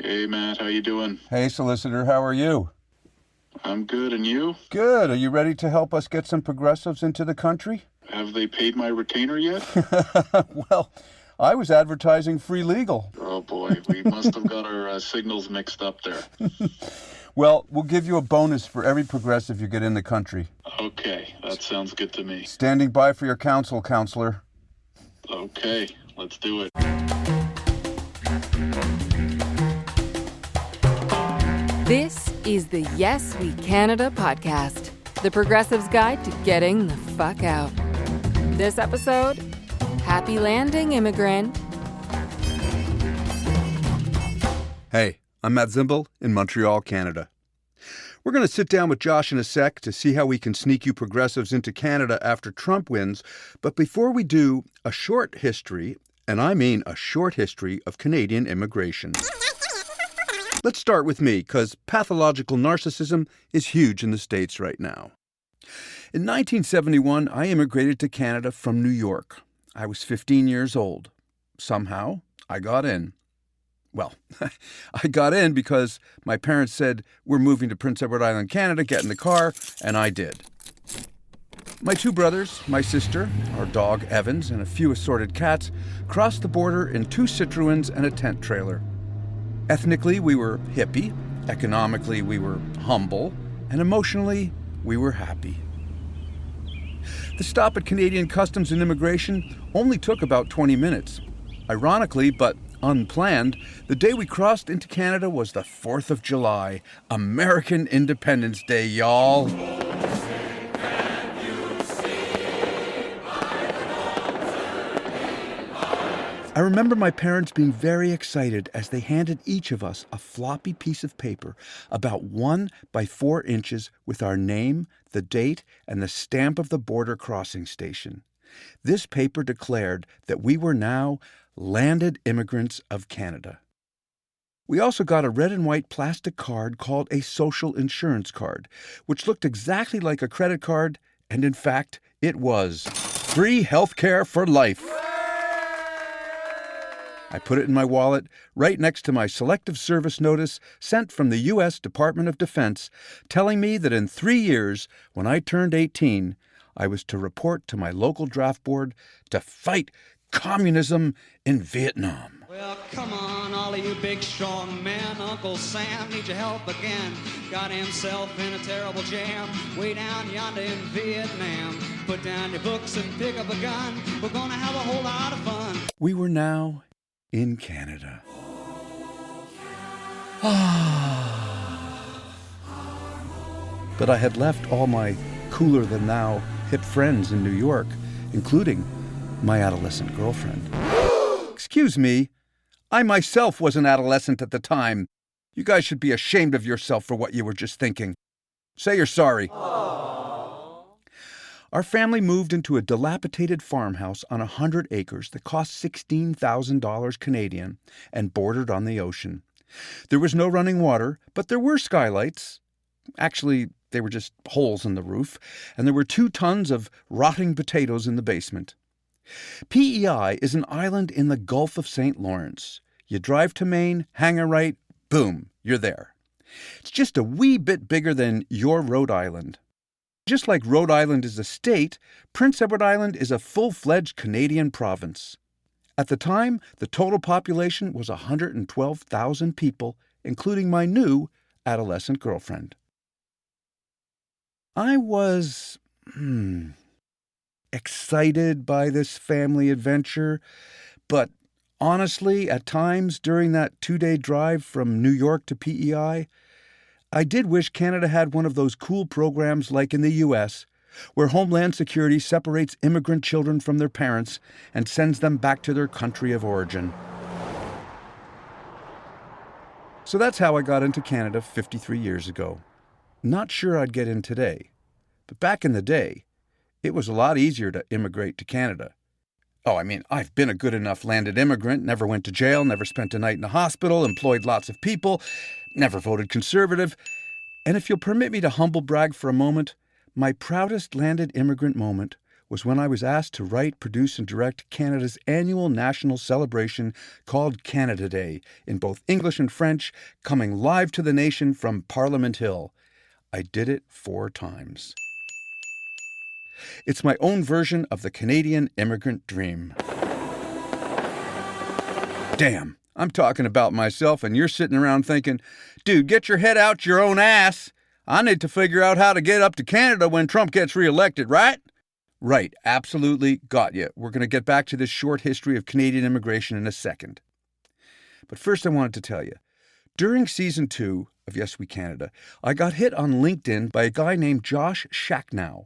Hey, Matt, how you doing? Hey, solicitor, how are you? I'm good, and you? Good. Are you ready to help us get some progressives into the country? Have they paid my retainer yet? Well, I was advertising free legal. Oh boy, we must have got our signals mixed up there. Well, we'll give you a bonus for every progressive you get in the country. Okay, that sounds good to me. Standing by for your counsel, counselor. Okay, let's do it. This is the Yes We Canada podcast, the Progressive's Guide to Getting the Fuck Out. This episode, Happy Landing, Immigrant. Hey, I'm Matt Zimble in Montreal, Canada. We're going to sit down with Josh in a sec to see how we can sneak you progressives into Canada after Trump wins. But before we do, a short history, and I mean a short history of Canadian immigration. Let's start with me, because pathological narcissism is huge in the States right now. In 1971, I immigrated to Canada from New York. I was 15 years old. Somehow, I got in. Well, I got in because my parents said, "We're moving to Prince Edward Island, Canada, get in the car," and I did. My two brothers, my sister, our dog Evans, and a few assorted cats crossed the border in 2 Citroens and a tent trailer. Ethnically, we were hippie, economically, we were humble, and emotionally, we were happy. The stop at Canadian Customs and Immigration only took about 20 minutes. Ironically, but unplanned, the day we crossed into Canada was the 4th of July, American Independence Day, y'all. I remember my parents being very excited as they handed each of us a floppy piece of paper about 1 by 4 inches with our name, the date, and the stamp of the border crossing station. This paper declared that we were now landed immigrants of Canada. We also got a red and white plastic card called a social insurance card, which looked exactly like a credit card, and in fact, it was. Free healthcare for life. I put it in my wallet right next to my Selective Service notice sent from the U.S. Department of Defense telling me that in 3 years, when I turned 18, I was to report to my local draft board to fight communism in Vietnam. Well, come on, all of you big, strong men. Uncle Sam needs your help again. Got himself in a terrible jam way down yonder in Vietnam. Put down your books and pick up a gun. We're gonna have a whole lot of fun. We were now in Canada. But I had left all my cooler-than-thou hip friends in New York, including my adolescent girlfriend. Excuse me, I myself was an adolescent at the time. You guys should be ashamed of yourself for what you were just thinking. Say you're sorry. Aww. Our family moved into a dilapidated farmhouse on 100 acres that cost $16,000 Canadian and bordered on the ocean. There was no running water, but there were skylights. Actually, they were just holes in the roof, and there were 2 tons of rotting potatoes in the basement. PEI is an island in the Gulf of St. Lawrence. You drive to Maine, hang a right, boom, you're there. It's just a wee bit bigger than your Rhode Island. Just like Rhode Island is a state, Prince Edward Island is a full-fledged Canadian province. At the time, the total population was 112,000 people, including my new adolescent girlfriend. I was excited by this family adventure, but honestly, at times during that 2-day drive from New York to PEI, I did wish Canada had one of those cool programs like in the U.S., where Homeland Security separates immigrant children from their parents and sends them back to their country of origin. So that's how I got into Canada 53 years ago. Not sure I'd get in today, but back in the day, it was a lot easier to immigrate to Canada. Oh, I mean, I've been a good enough landed immigrant, never went to jail, never spent a night in a hospital, employed lots of people, never voted Conservative. And if you'll permit me to humble brag for a moment, my proudest landed immigrant moment was when I was asked to write, produce, and direct Canada's annual national celebration called Canada Day in both English and French, coming live to the nation from Parliament Hill. I did it 4 times. It's my own version of the Canadian immigrant dream. Damn, I'm talking about myself and you're sitting around thinking, dude, get your head out your own ass. I need to figure out how to get up to Canada when Trump gets reelected, right? Right, absolutely, got you. We're going to get back to this short history of Canadian immigration in a second. But first I wanted to tell you, during Season 2 of Yes We Canada, I got hit on LinkedIn by a guy named Josh Shacknow.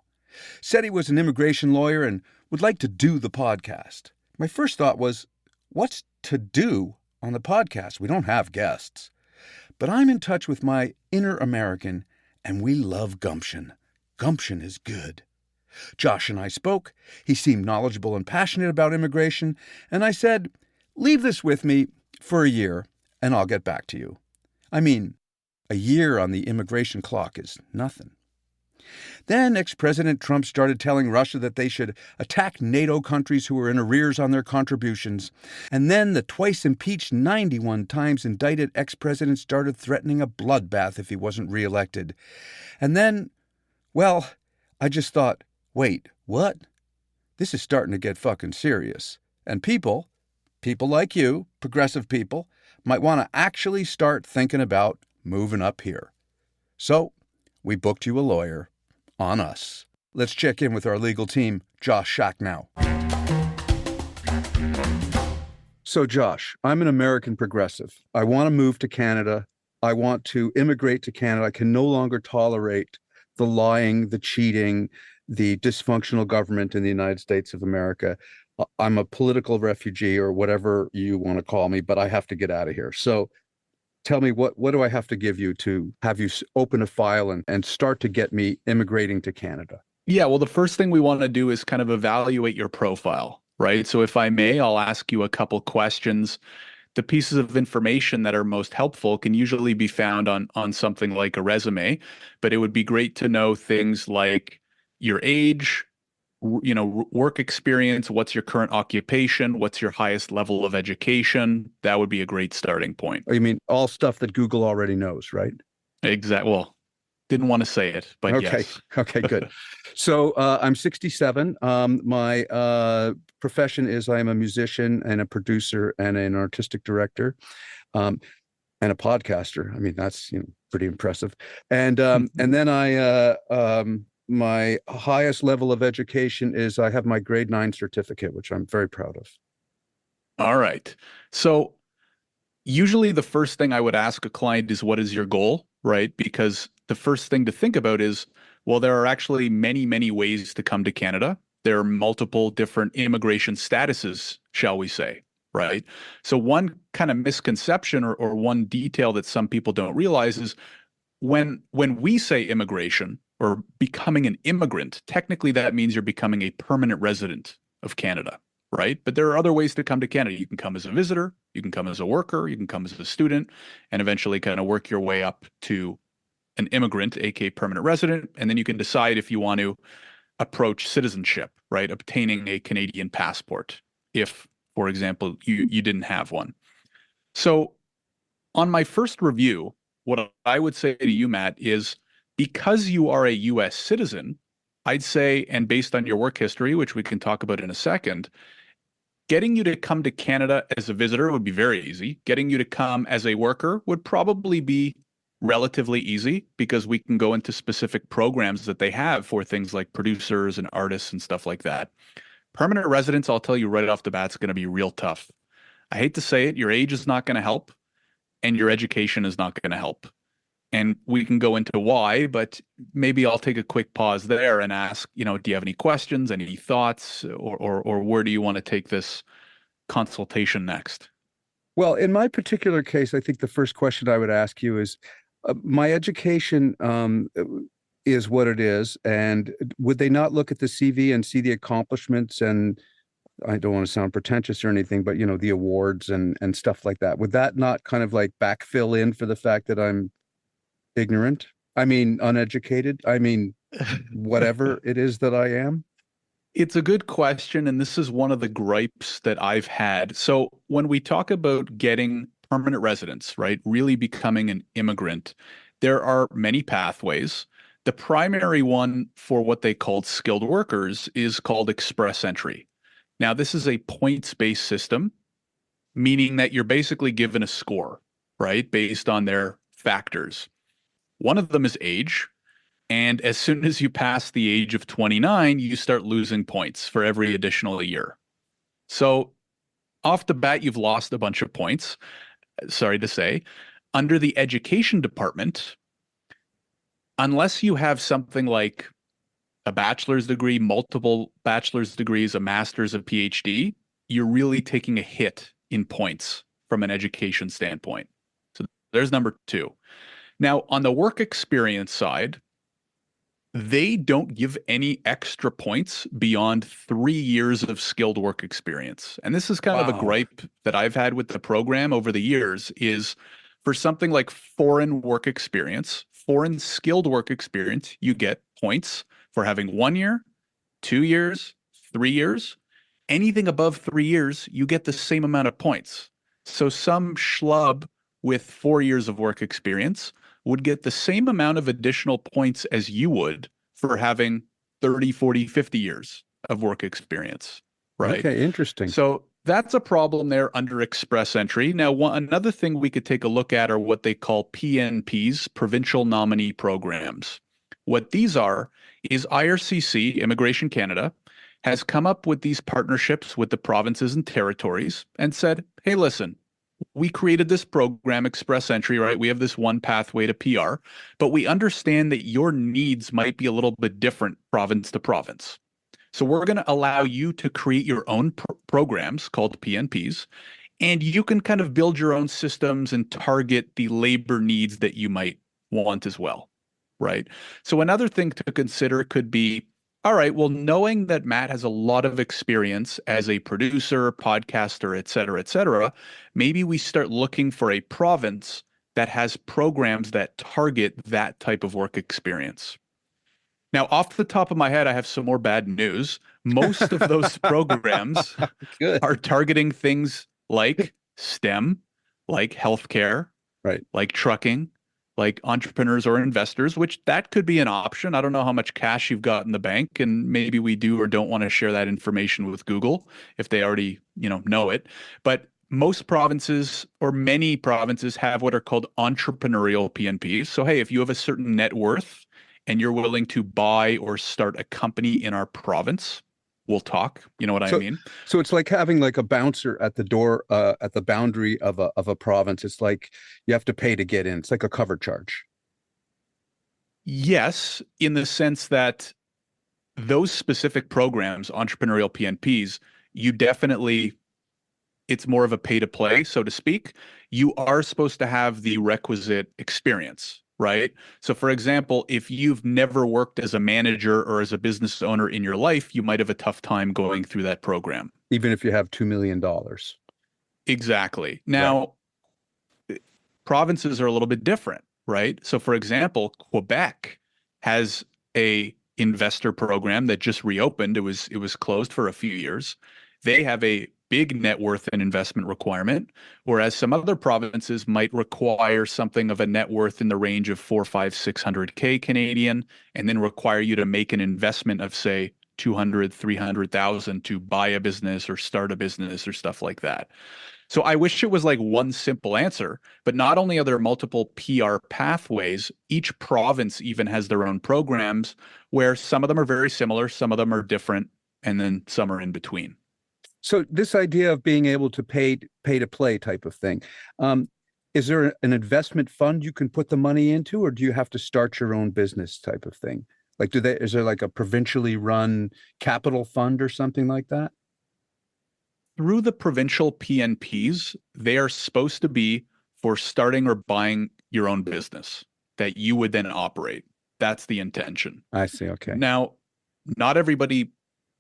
Said he was an immigration lawyer and would like to do the podcast. My first thought was, what's to do on the podcast? We don't have guests. But I'm in touch with my inner American, and we love gumption. Gumption is good. Josh and I spoke. He seemed knowledgeable and passionate about immigration, and I said, leave this with me for a year, and I'll get back to you. I mean, a year on the immigration clock is nothing. Then ex-President Trump started telling Russia that they should attack NATO countries who were in arrears on their contributions. And then the twice-impeached 91 times indicted ex-president started threatening a bloodbath if he wasn't reelected. And then, well, I just thought, wait, what? This is starting to get fucking serious. And people like you, progressive people, might want to actually start thinking about moving up here. So we booked you a lawyer. On us. Let's check in with our legal team, Josh Shacknow. So Josh, I'm an American progressive. I want to move to Canada. I want to immigrate to Canada. I can no longer tolerate the lying, the cheating, the dysfunctional government in the United States of America. I'm a political refugee or whatever you want to call me, but I have to get out of here. So tell me, what do I have to give you to have you open a file and start to get me immigrating to Canada? Yeah, well, the first thing we want to do is kind of evaluate your profile, right? So if I may, I'll ask you a couple questions. The pieces of information that are most helpful can usually be found on something like a resume, but it would be great to know things like your age, work experience, what's your current occupation, what's your highest level of education. That would be a great starting point. Oh, you mean all stuff that Google already knows, right? Exactly. Well, didn't want to say it, but okay. Yes. Okay, good. So I'm 67. My profession is I am a musician and a producer and an artistic director and a podcaster. I mean, that's pretty impressive. And then my highest level of education is I have my grade 9 certificate, which I'm very proud of. All right. So usually the first thing I would ask a client is, what is your goal, right? Because the first thing to think about is, well, there are actually many, many ways to come to Canada. There are multiple different immigration statuses, shall we say, right? So one kind of misconception or one detail that some people don't realize is when we say immigration, or becoming an immigrant, technically that means you're becoming a permanent resident of Canada, right? But there are other ways to come to Canada. You can come as a visitor, you can come as a worker, you can come as a student, and eventually kind of work your way up to an immigrant, aka permanent resident, and then you can decide if you want to approach citizenship, right? Obtaining a Canadian passport, if, for example, you didn't have one. So on my first review, what I would say to you, Matt, is because you are a U.S. citizen, I'd say, and based on your work history, which we can talk about in a second, getting you to come to Canada as a visitor would be very easy. Getting you to come as a worker would probably be relatively easy because we can go into specific programs that they have for things like producers and artists and stuff like that. Permanent residence, I'll tell you right off the bat, is going to be real tough. I hate to say it, your age is not going to help and your education is not going to help. And we can go into why, but maybe I'll take a quick pause there and ask, do you have any questions, any thoughts, or where do you want to take this consultation next? Well, in my particular case, I think the first question I would ask you is, my education is what it is, and would they not look at the CV and see the accomplishments and, I don't want to sound pretentious or anything, but, the awards and stuff like that? Would that not kind of like backfill in for the fact that I'm ignorant? I mean, uneducated? I mean, whatever it is that I am? It's a good question, and this is one of the gripes that I've had. So when we talk about getting permanent residence, right, really becoming an immigrant, there are many pathways. The primary one for what they called skilled workers is called express entry. Now, this is a points-based system, meaning that you're basically given a score, right, based on their factors. One of them is age. And as soon as you pass the age of 29, you start losing points for every additional year. So off the bat, you've lost a bunch of points. Sorry to say. Under the education department, unless you have something like a bachelor's degree, multiple bachelor's degrees, a master's, a PhD, you're really taking a hit in points from an education standpoint. So there's number two. Now, on the work experience side, they don't give any extra points beyond 3 years of skilled work experience. And this is kind of a gripe that I've had with the program over the years is for something like foreign work experience, foreign skilled work experience, you get points for having 1 year, 2 years, 3 years. Anything above 3 years, you get the same amount of points. So some schlub with 4 years of work experience would get the same amount of additional points as you would for having 30, 40, 50 years of work experience, right? Okay, interesting. So that's a problem there under express entry. Now, another thing we could take a look at are what they call PNPs, provincial nominee programs. What these are is IRCC, Immigration Canada, has come up with these partnerships with the provinces and territories and said, hey, listen, we created this program, Express Entry, right? We have this one pathway to PR, but we understand that your needs might be a little bit different province to province. So we're going to allow you to create your own programs called PNPs, and you can kind of build your own systems and target the labor needs that you might want as well, right? So another thing to consider could be, all right, well, knowing that Matt has a lot of experience as a producer, podcaster, et cetera, maybe we start looking for a province that has programs that target that type of work experience. Now, off the top of my head, I have some more bad news. Most of those programs are targeting things like STEM, like healthcare, right, like trucking, like entrepreneurs or investors, which that could be an option. I don't know how much cash you've got in the bank, and maybe we do or don't want to share that information with Google if they already, know it. But most provinces or many provinces have what are called entrepreneurial PNPs. So, hey, if you have a certain net worth and you're willing to buy or start a company in our province, we'll talk. You know what I mean? So it's like having like a bouncer at the door, at the boundary of a province. It's like you have to pay to get in. It's like a cover charge. Yes, in the sense that those specific programs, entrepreneurial PNPs, it's more of a pay to play, so to speak. You are supposed to have the requisite experience, right? So for example, if you've never worked as a manager or as a business owner in your life, you might have a tough time going through that program. Even if you have $2 million. Exactly. Now, provinces are a little bit different, right? So for example, Quebec has a investor program that just reopened. It was closed for a few years. They have a big net worth and investment requirement, whereas some other provinces might require something of a net worth in the range of 400, 500, 600K Canadian, and then require you to make an investment of, say, 200, 300,000 to buy a business or start a business or stuff like that. So I wish it was like one simple answer, but not only are there multiple PR pathways, each province even has their own programs where some of them are very similar, some of them are different, and then some are in between. So this idea of being able to pay to play type of thing, is there an investment fund you can put the money into, or do you have to start your own business type of thing? Like, is there like a provincially run capital fund or something like that? Through the provincial PNPs, they are supposed to be for starting or buying your own business that you would then operate. That's the intention. I see. Okay. Now, not everybody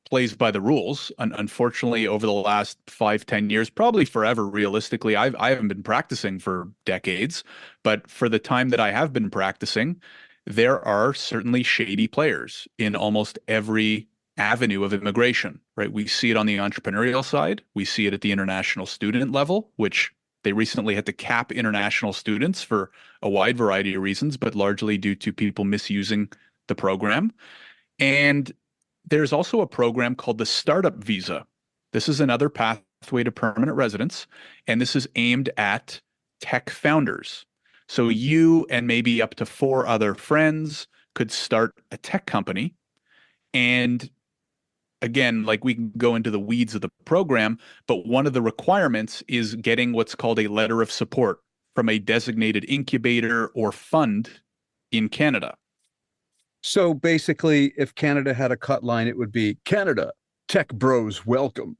plays by the rules. Unfortunately, over the last 5-10 years, probably forever, realistically, I haven't been practicing for decades, but for the time that I have been practicing, there are certainly shady players in almost every avenue of immigration, right? We see it on the entrepreneurial side. We see it at the international student level, which they recently had to cap international students for a wide variety of reasons, but largely due to people misusing the program. And there's also a program called the Startup Visa. This is another pathway to permanent residence, and this is aimed at tech founders. So you and maybe up to 4 other friends could start a tech company. And again, like we can go into the weeds of the program, but one of the requirements is getting what's called a letter of support from a designated incubator or fund in Canada. So basically, if Canada had a cut line, it would be Canada, tech bros, welcome.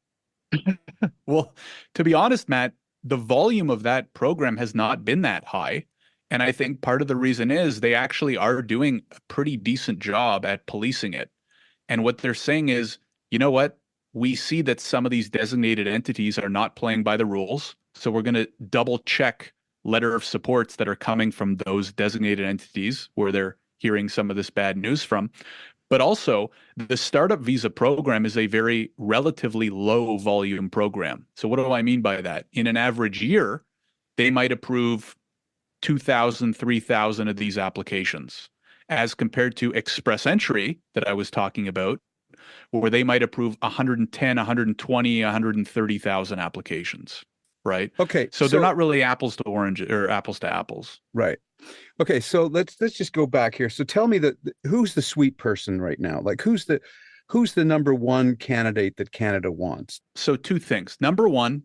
Well, to be honest, Matt, the volume of that program has not been that high. And I think part of the reason is they actually are doing a pretty decent job at policing it. And what they're saying is, you know what? We see that some of these designated entities are not playing by the rules. So we're going to double check letter of supports that are coming from those designated entities where they're hearing some of this bad news from. But also, the startup visa program is a very relatively low volume program. So what do I mean by that? In an average year, they might approve 2,000, 3,000 of these applications, as compared to express entry that I was talking about, where they might approve 110, 120, 130,000 applications, right? Okay. So they're not really apples to oranges or apples to apples. Right. Okay, so let's just go back here. So tell me who's the sweet person right now? Like who's the number one candidate that Canada wants? So 2 things. Number one,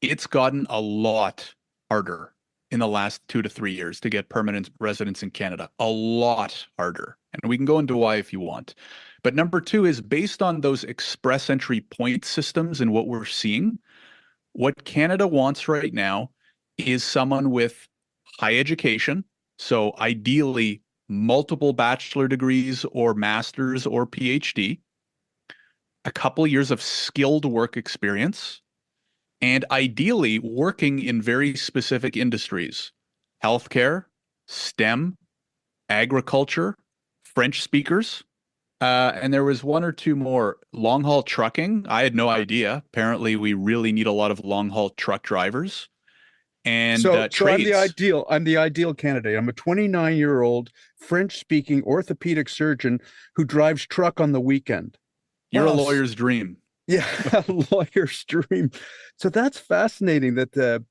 it's gotten a lot harder in the last 2 to 3 years to get permanent residence in Canada. A lot harder. And we can go into why if you want. But number 2 is based on those express entry point systems and what we're seeing, what Canada wants right now is someone with high education. So ideally, multiple bachelor degrees or master's or PhD, a couple years of skilled work experience, and ideally working in very specific industries: healthcare, STEM, agriculture, French speakers. And there was 1 or 2 more. Long haul trucking. I had no idea. Apparently, we really need a lot of long haul truck drivers. And so trades. I'm the ideal candidate. I'm a 29-year-old French-speaking orthopedic surgeon who drives truck on the weekend. You're Wow. a lawyer's dream. Yeah, lawyer's dream. So that's fascinating that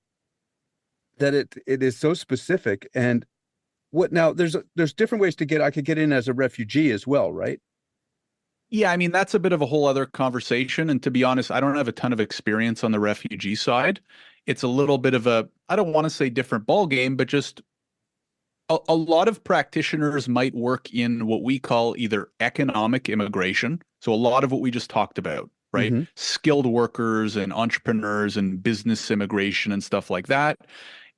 it is so specific. And what now? There's different ways to get. I could get in as a refugee as well, right? Yeah, I mean, that's a bit of a whole other conversation. And to be honest, I don't have a ton of experience on the refugee side. It's a little bit of a, I don't want to say different ball game, but just a lot of practitioners might work in what we call either economic immigration. So a lot of what we just talked about, right? Mhm. Skilled workers and entrepreneurs and business immigration and stuff like that.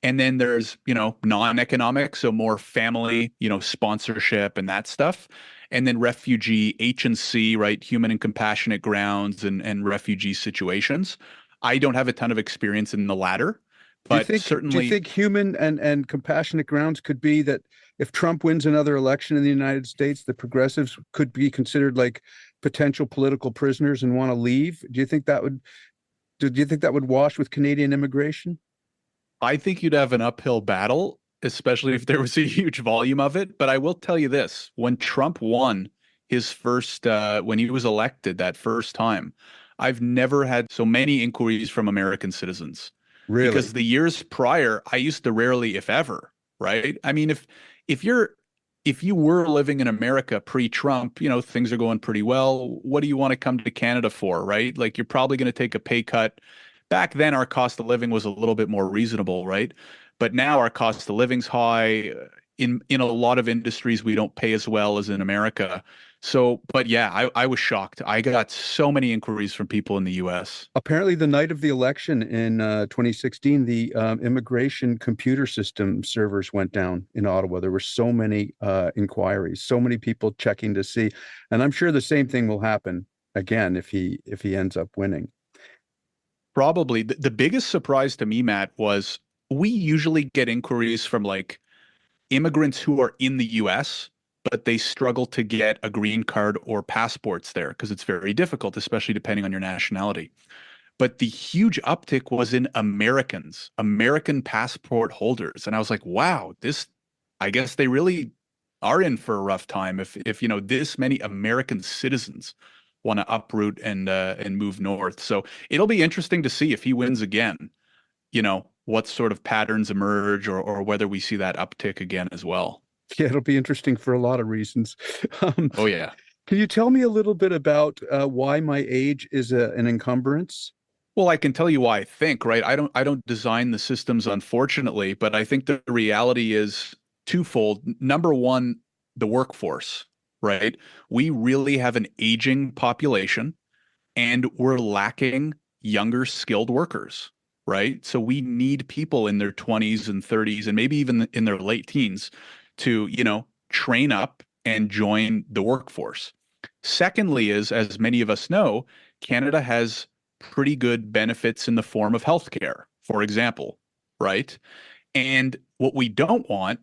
And then there's, non-economic, so more family, sponsorship and that stuff. And then refugee, H&C, right? Human and compassionate grounds and refugee situations. I don't have a ton of experience in the latter, but certainly. Do you think human and compassionate grounds could be that if Trump wins another election in the United States, the progressives could be considered like potential political prisoners and want to leave? Do you think that would wash with Canadian immigration? I think you'd have an uphill battle, especially if there was a huge volume of it. But I will tell you this, when Trump won his first, when he was elected that first time, I've never had so many inquiries from American citizens. Really? Because the years prior, I used to rarely, if ever, right? I mean, if you were living in America pre-Trump, things are going pretty well. What do you want to come to Canada for, right? Like you're probably going to take a pay cut. Back then, our cost of living was a little bit more reasonable, right? But now our cost of living's high. In a lot of industries, we don't pay as well as in America. So, but yeah, I was shocked. I got so many inquiries from people in the U.S. Apparently, the night of the election in 2016, the immigration computer system servers went down in Ottawa. There were so many inquiries, so many people checking to see, and I'm sure the same thing will happen again if he ends up winning. Probably. The biggest surprise to me, Matt, was we usually get inquiries from like immigrants who are in the U.S., but they struggle to get a green card or passports there because it's very difficult, especially depending on your nationality. But the huge uptick was in Americans, American passport holders. And I was like, wow, I guess they really are in for a rough time if this many American citizens want to uproot and move north. So it'll be interesting to see if he wins again, what sort of patterns emerge or whether we see that uptick again as well. Yeah, it'll be interesting for a lot of reasons. Oh, yeah. Can you tell me a little bit about why my age is an encumbrance? Well, I can tell you why I think, right? I don't design the systems, unfortunately, but I think the reality is twofold. Number one, the workforce, right? We really have an aging population and we're lacking younger skilled workers, right? So we need people in their 20s and 30s and maybe even in their late teens to, train up and join the workforce. Secondly is, as many of us know, Canada has pretty good benefits in the form of healthcare, for example, right? And what we don't want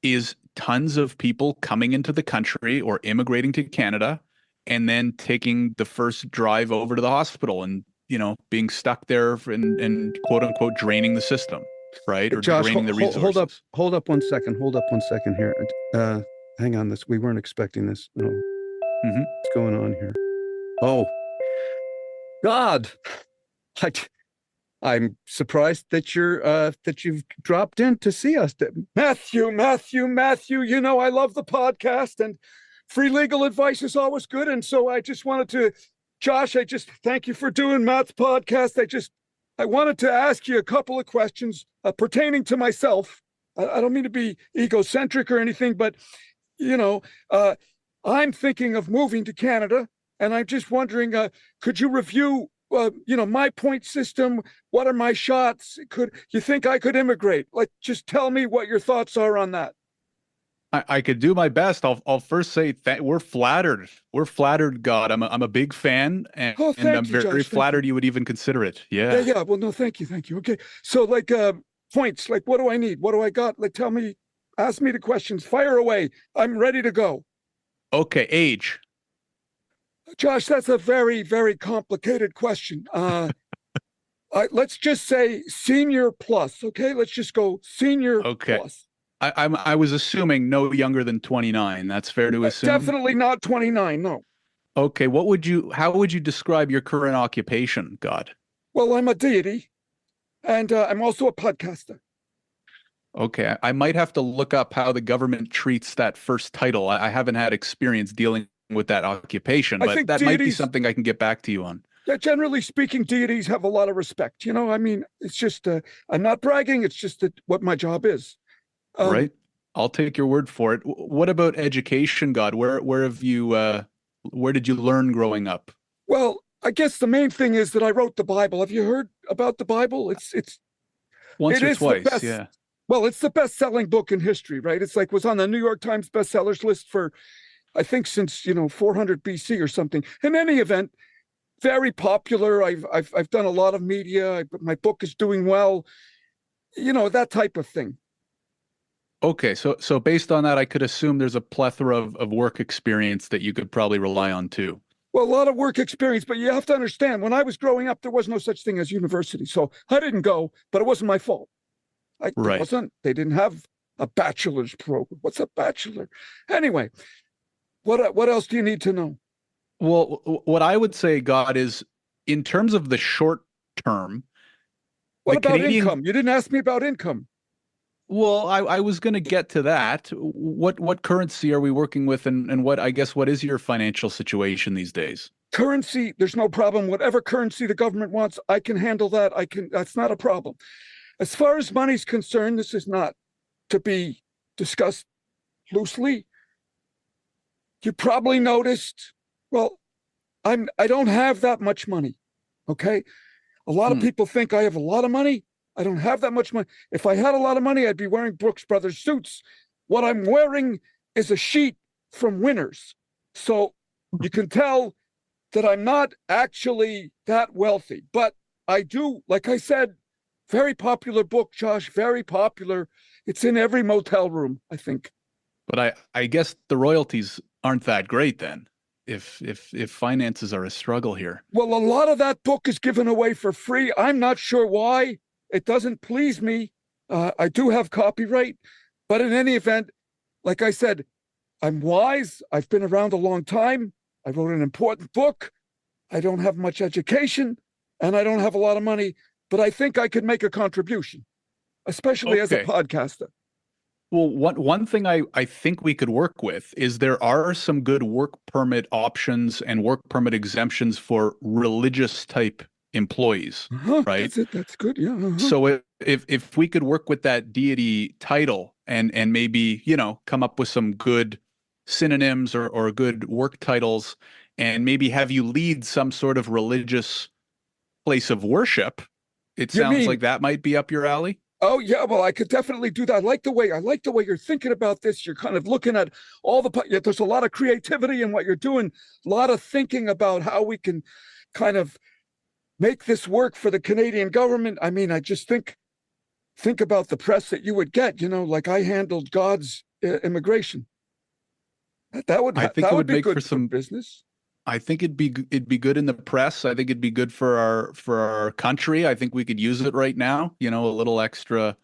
is tons of people coming into the country or immigrating to Canada and then taking the first drive over to the hospital and, being stuck there and quote unquote draining the system, right? Or Josh, draining the resources. Hold up one second here. Hang on, we weren't expecting this. No. What's going on here? Oh, God. I'm surprised that you've dropped in to see us. Matthew, I love the podcast and free legal advice is always good. And so I just wanted to, Josh, I just thank you for doing Matt's podcast. I wanted to ask you a couple of questions pertaining to myself. I don't mean to be egocentric or anything, but, I'm thinking of moving to Canada and I'm just wondering, could you review my point system? What are my shots? Could you think I could immigrate? Just tell me what your thoughts are on that. I could do my best. I'll first say we're flattered. We're flattered, God. I'm a big fan, and I'm very flattered you would even consider it. Yeah. Yeah. Well, no, thank you. Okay. So, points. What do I need? What do I got? Tell me. Ask me the questions. Fire away. I'm ready to go. Okay. Age. Josh, that's a very, very complicated question. Let's just say senior plus. Okay, let's just go senior plus. I was assuming no younger than 29. That's fair to assume. Definitely not 29. No. Okay. How would you describe your current occupation, God? Well, I'm a deity, and I'm also a podcaster. Okay, I might have to look up how the government treats that first title. I haven't had experience dealing with that occupation, but that might be something I can get back to you on. Yeah, generally speaking, deities have a lot of respect. It's just, I'm not bragging. It's just what my job is. Right. I'll take your word for it. What about education, God? Where did you learn growing up? Well, I guess the main thing is that I wrote the Bible. Have you heard about the Bible? It's once or twice, yeah. Well, it's the best-selling book in history, right? It's was on the New York Times bestsellers list for, I think, since 400 BC or something. In any event, very popular. I've done a lot of media. My book is doing well. That type of thing. Okay, so based on that, I could assume there's a plethora of work experience that you could probably rely on too. Well, a lot of work experience, but you have to understand, when I was growing up, there was no such thing as university. So I didn't go, but it wasn't my fault. Right. They didn't have a bachelor's program. What's a bachelor? Anyway, what else do you need to know? Well, what I would say, God, is in terms of the short term. What about income? You didn't ask me about income. Well, I was going to get to that. What currency are we working with, and what is your financial situation these days? Currency, there's no problem. Whatever currency the government wants, I can handle that. That's not a problem. As far as money's concerned, this is not to be discussed loosely. You probably noticed, well, I don't have that much money, okay? A lot of people think I have a lot of money. I don't have that much money. If I had a lot of money, I'd be wearing Brooks Brothers suits. What I'm wearing is a sheet from Winners. So you can tell that I'm not actually that wealthy, but I do, like I said, very popular book, Josh, very popular. It's in every motel room, I think. But I guess the royalties aren't that great then, if finances are a struggle here. Well, a lot of that book is given away for free. I'm not sure why. It doesn't please me. I do have copyright, but in any event, like I said, I'm wise. I've been around a long time. I wrote an important book. I don't have much education, and I don't have a lot of money, but I think I could make a contribution, especially as a podcaster. Well, one thing I think we could work with is there are some good work permit options and work permit exemptions for religious type employees, right? That's it. That's good. Yeah. So if we could work with that deity title and maybe, come up with some good synonyms or good work titles and maybe have you lead some sort of religious place of worship, it sounds like that might be up your alley. Oh yeah, well, I could definitely do that. I like the way you're thinking about this. You're kind of looking at all there's a lot of creativity in what you're doing, a lot of thinking about how we can kind of make this work for the Canadian government. I mean, I just think about the press that you would get, like I handled God's immigration. That would be good for some business. I think it'd be good in the press. I think it'd be good for our country. I think we could use it right now. A little extra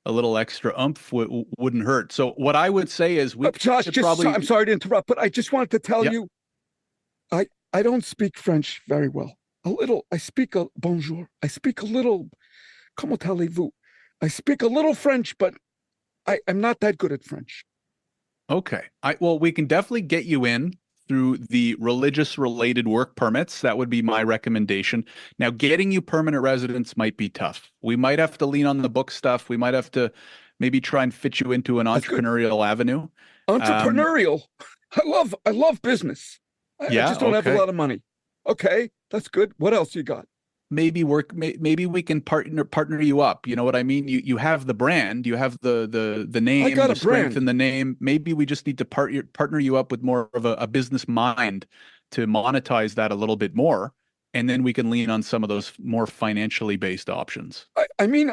oomph wouldn't hurt. So what I would say is Josh, I'm sorry to interrupt, but I just wanted to tell you, I don't speak French very well. A little. I speak a bonjour. I speak a little. Comment allez-vous? I speak a little French, but I'm not that good at French. Okay. Well, we can definitely get you in through the religious related work permits. That would be my recommendation. Now, getting you permanent residence might be tough. We might have to lean on the book stuff. We might have to maybe try and fit you into an entrepreneurial avenue. Entrepreneurial. I love business. I just don't have a lot of money. Okay, that's good. What else you got? Maybe we can partner you up. You know what I mean? You have the brand, you have the name, I got the a strength brand in the name. Maybe we just need to partner you up with more of a business mind to monetize that a little bit more, and then we can lean on some of those more financially based options. I mean,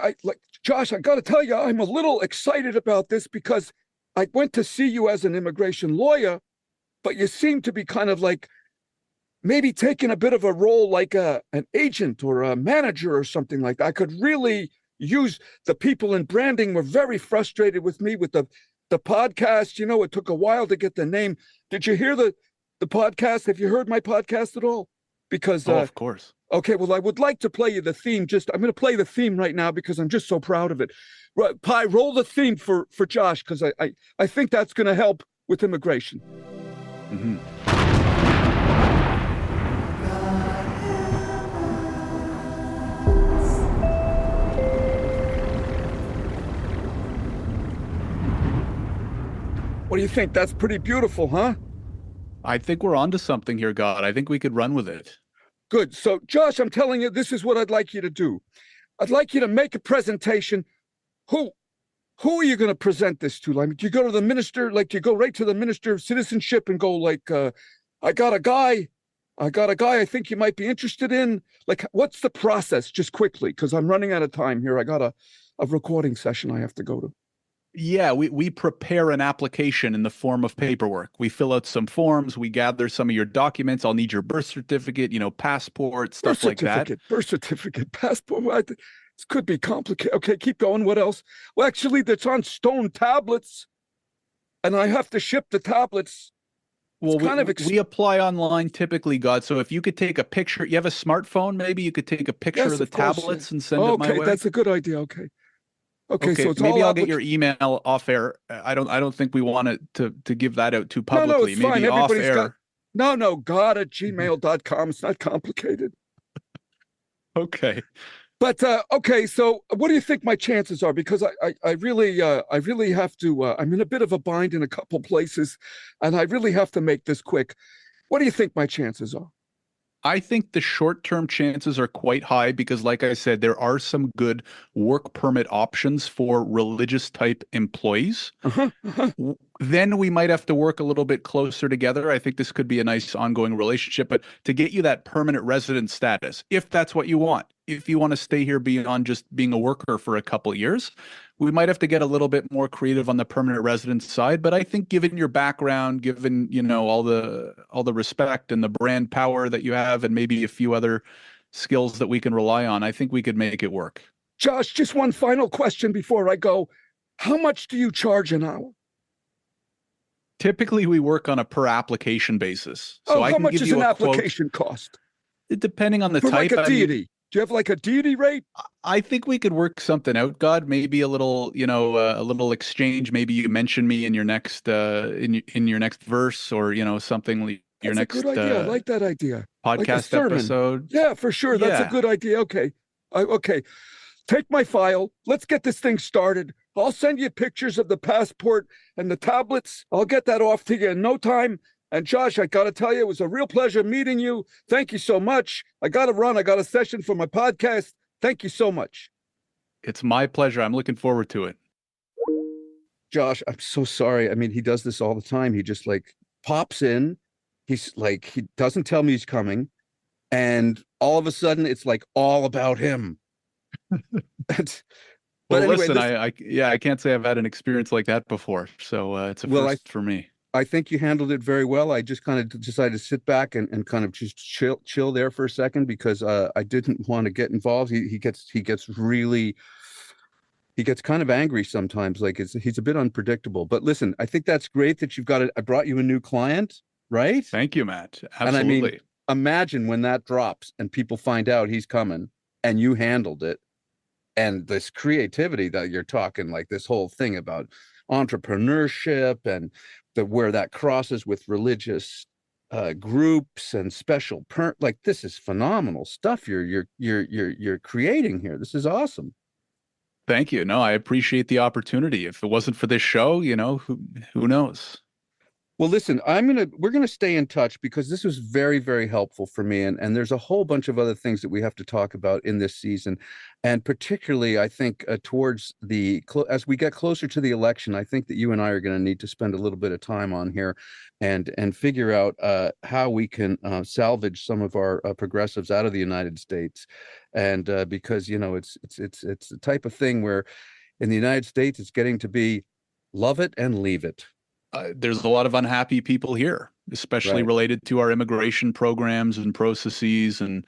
Josh, I got to tell you, I'm a little excited about this because I went to see you as an immigration lawyer, but you seem to be kind of like maybe taking a bit of a role like an agent or a manager or something like that. I could really use the people in branding were very frustrated with me with the podcast. It took a while to get the name. Did you hear the podcast? Have you heard my podcast at all? Because of course. Okay, well, I would like to play you the theme. I'm going to play the theme right now because I'm just so proud of it. Pi, roll the theme for Josh because I think that's going to help with immigration. Mm-hmm. What do you think? That's pretty beautiful, huh? I think we're onto something here, God. I think we could run with it. Good. So, Josh, I'm telling you, this is what I'd like you to do. I'd like you to make a presentation. Who are you going to present this to? Like, do you go to the minister? Like, do you go right to the minister of citizenship and go like, I got a guy I think you might be interested in? Like, what's the process? Just quickly, because I'm running out of time here. I got a recording session I have to go to. Yeah, we prepare an application in the form of paperwork. We fill out some forms. We gather some of your documents. I'll need your birth certificate, passport, stuff like that. Birth certificate, passport. This could be complicated. Okay, keep going. What else? Well, actually, that's on stone tablets, and I have to ship the tablets. Well, we apply online typically, God. So if you could take a picture, you have a smartphone, maybe you could take a picture of the tablets and send it my way. Okay, that's a good idea. Okay, so it's maybe all I'll get your email off air. I don't think we want it to give that out too publicly. No, it's maybe fine. off Everybody's air. God@gmail.com. It's not complicated. Okay. But okay, so what do you think my chances are? Because I really have to. I'm in a bit of a bind in a couple places, and I really have to make this quick. What do you think my chances are? I think the short-term chances are quite high because, like I said, there are some good work permit options for religious type employees. then we might have to work a little bit closer together. I think this could be a nice ongoing relationship, but to get you that permanent resident status, if that's what you want, if you want to stay here beyond just being a worker for a couple of years, we might have to get a little bit more creative on the permanent resident side. But I think given your background, given, you know, all the respect and the brand power that you have, and maybe a few other skills that we can rely on, I think we could make it work. Josh, just one final question before I go. How much do you charge an hour? Typically, we work on a per application basis. So I how can much give does you an a quote, application cost? depending on the For type. like a I mean, deity. Do you have like a deity rate? I think we could work something out, God. Maybe a little, you know, a little exchange. Maybe you mention me in your next in your next verse, or, you know, something like your That's next a good idea. I like that idea. Like a podcast sermon. episode. Yeah, for sure. That's Yeah. a good idea. Okay. Okay. Take my file. Let's get this thing started. I'll send you pictures of the passport and the tablets. I'll get that off to you in no time. And Josh, I got to tell you, it was a real pleasure meeting you. Thank you so much. I got to run. I got a session for my podcast. Thank you so much. It's my pleasure. I'm looking forward to it. Josh, I'm so sorry. I mean, he does this all the time. He just like pops in. He's like, he doesn't tell me he's coming. And all of a sudden, it's like all about him. But Well, anyway, listen, I can't say I've had an experience like that before. So it's a first for me. I think you handled it very well. I just kind of decided to sit back and kind of just chill there for a second, because I didn't want to get involved. He gets kind of angry sometimes. Like he's a bit unpredictable. But listen, I think that's great that you've got it. I brought you a new client, right? Thank you, Matt. Absolutely. And I mean, imagine when that drops and people find out he's coming and you handled it. And this creativity that you're talking, like this whole thing about entrepreneurship and where that crosses with religious groups and special like this is phenomenal stuff you're creating here. This is awesome. Thank you. No, I appreciate the opportunity. If it wasn't for this show, you know, who knows? Well, listen, we're gonna stay in touch, because this was very, very helpful for me, and there's a whole bunch of other things that we have to talk about in this season, and particularly, I think towards as we get closer to the election, I think that you and I are going to need to spend a little bit of time on here, and figure out how we can salvage some of our progressives out of the United States, and because you know it's the type of thing where in the United States it's getting to be love it and leave it. There's a lot of unhappy people here, especially related to our immigration programs and processes and,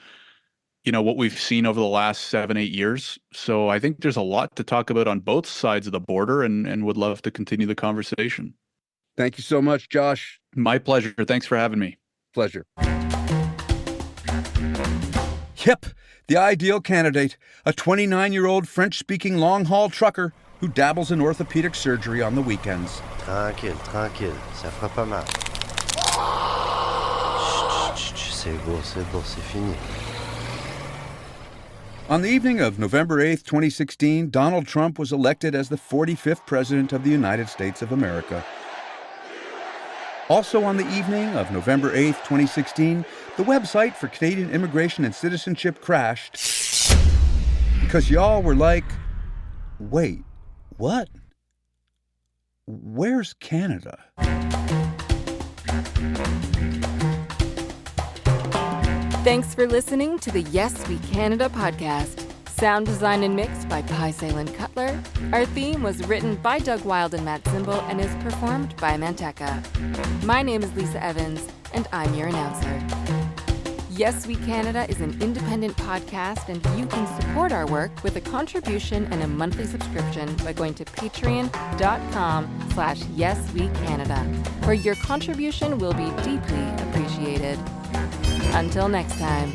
you know, what we've seen over the last 7-8 years. So I think there's a lot to talk about on both sides of the border, and would love to continue the conversation. Thank you so much, Josh. My pleasure. Thanks for having me. Pleasure. Yep, the ideal candidate, a 29-year-old French-speaking long-haul trucker who dabbles in orthopedic surgery on the weekends. Tranquille, ça fera pas mal. Chut, c'est bon, c'est fini. On the evening of November 8th, 2016, Donald Trump was elected as the 45th President of the United States of America. Also on the evening of November 8th, 2016, the website for Canadian Immigration and Citizenship crashed because y'all were like, wait, what? Where's Canada? Thanks for listening to the Yes We Canada podcast. Sound design and mixed by Pi Salen Cutler. Our theme was written by Doug Wild and Matt Zimbel and is performed by Manteca. My name is Lisa Evans, and I'm your announcer. Yes We Canada is an independent podcast, and you can support our work with a contribution and a monthly subscription by going to patreon.com/YesWeCanada, where your contribution will be deeply appreciated. Until next time.